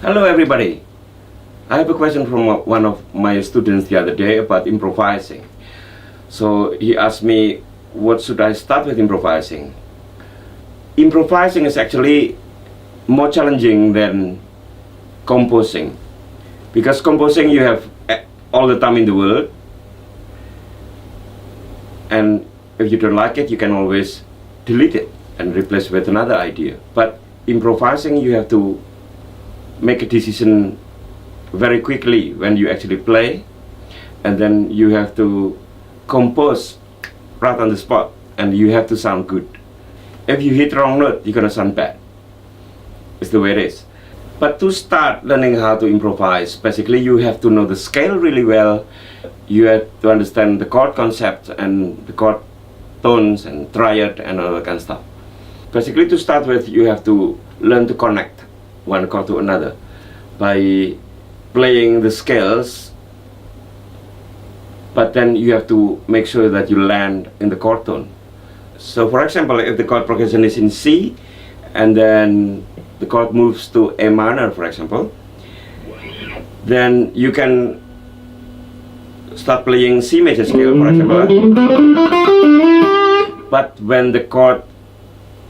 Hello everybody. I have a question from one of my students the other day about improvising. So he asked me, what should I start with improvising? Improvising is actually more challenging than composing, because composing you have all the time in the world, and if you don't like it you can always delete it and replace with another idea. But improvising, you have to make a decision very quickly when you actually play, and then you have to compose right on the spot, and you have to sound good. If you hit wrong note, you're gonna sound bad. It's the way it is. But to start learning how to improvise, basically you have to know the scale really well. You have to understand the chord concept and the chord tones and triad and all that kind of stuff. Basically, to start with, you have to learn to connect one chord to another by playing the scales, but then you have to make sure that you land in the chord tone. So for example, if the chord progression is in C and then the chord moves to A minor, for example, then you can start playing C major scale, for example. But when the chord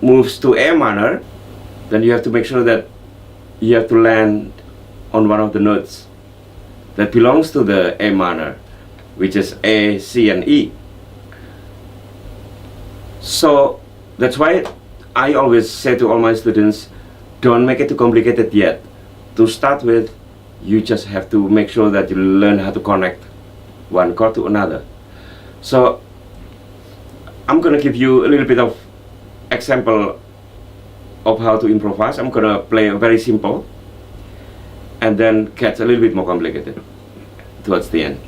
moves to A minor, then you have to make sure that you have to land on one of the notes that belongs to the A minor, which is A, C, and E. So that's why I always say to all my students, don't make it too complicated yet. To start with, you just have to make sure that you learn how to connect one chord to another. So I'm gonna give you a little bit of example of how to improvise. I'm gonna play a very simple and then get a little bit more complicated towards the end.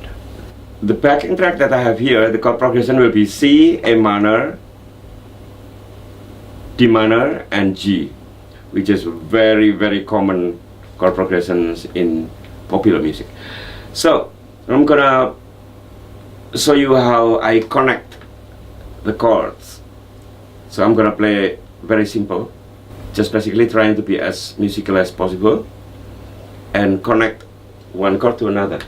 The backing track that I have here, the chord progression will be C, A minor, D minor, and G, which is very, very common chord progressions in popular music. So I'm gonna show you how I connect the chords. So I'm gonna play very simple, just basically trying to be as musical as possible and connect one chord to another.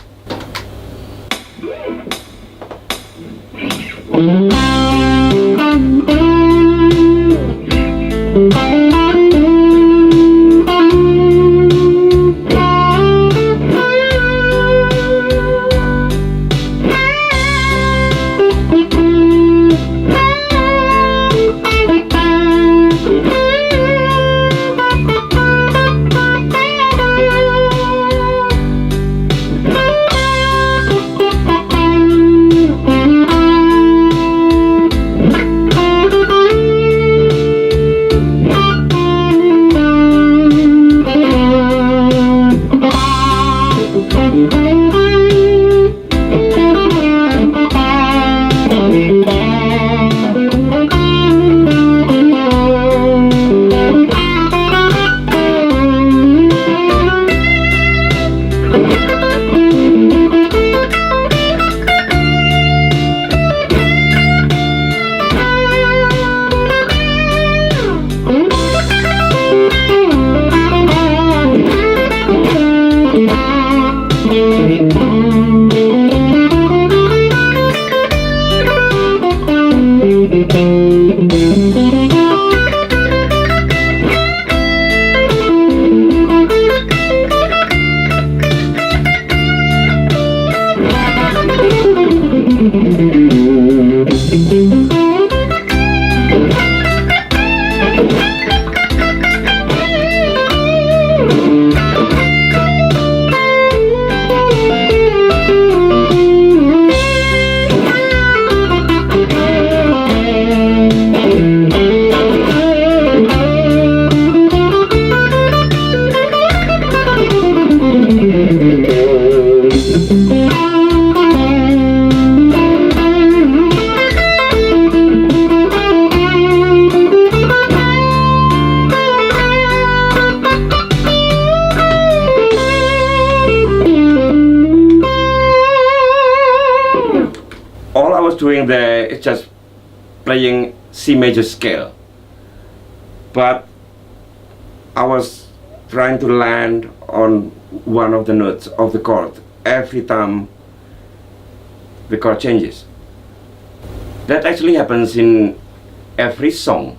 Doing there is just playing C major scale, but I was trying to land on one of the notes of the chord every time the chord changes. That actually happens in every song.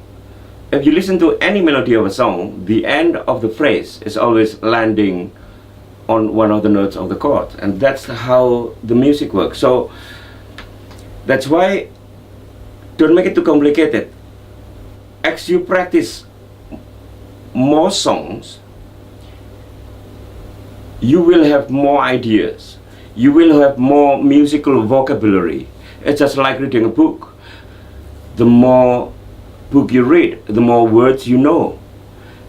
If you listen to any melody of a song, the end of the phrase is always landing on one of the notes of the chord, and that's how the music works. So that's why, don't make it too complicated. As you practice more songs, you will have more ideas, you will have more musical vocabulary. It's just like reading a book. The more book you read, the more words you know,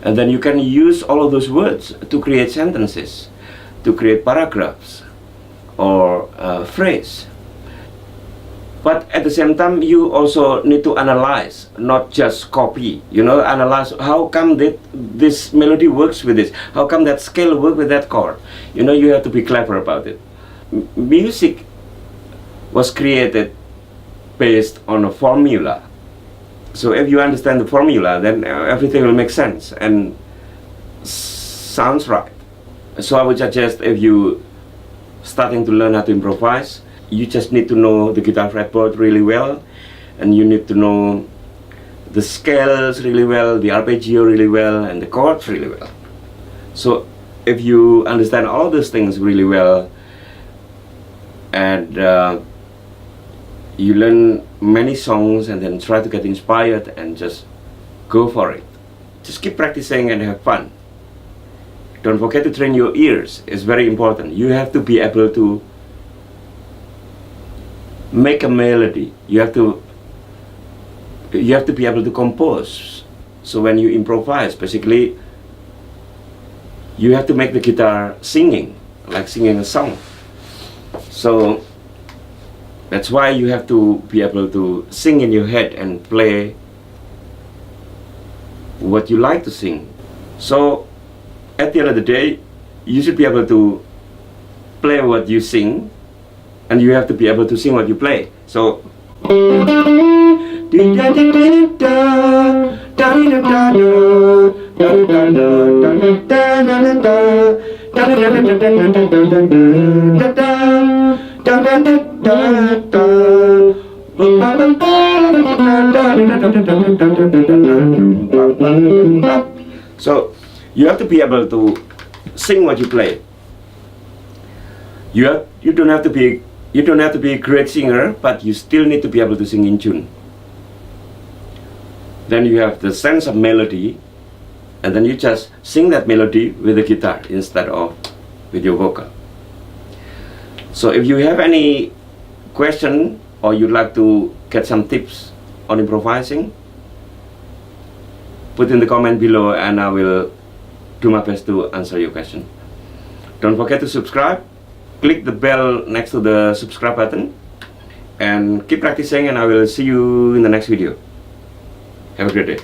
and then you can use all of those words to create sentences, to create paragraphs or phrase. But at the same time, you also need to analyze, not just copy. Analyze how come this melody works with this, how come that scale works with that chord. You have to be clever about it. Music was created based on a formula. So if you understand the formula, then everything will make sense and sounds right. So I would suggest, if you starting to learn how to improvise, you just need to know the guitar fretboard really well, and you need to know the scales really well, the arpeggio really well, and the chords really well. So if you understand all those things really well, and you learn many songs and then try to get inspired and just go for it. Just keep practicing and have fun. Don't forget to train your ears. It's very important. You have to be able to make a melody. You have to be able to compose. So when you improvise, basically you have to make the guitar singing, like singing a song. So that's why you have to be able to sing in your head and play what you like to sing. So at the end of the day, you should be able to play what you sing, and you have to be able to sing what you play. So so you have to be able to sing what you play. You don't have to be a great singer, but you still need to be able to sing in tune. Then you have the sense of melody, and then you just sing that melody with the guitar instead of with your vocal. So if you have any question, or you'd like to get some tips on improvising, put in the comment below and I will do my best to answer your question. Don't forget to subscribe. Click the bell next to the subscribe button, and keep practicing, and I will see you in the next video. Have a great day.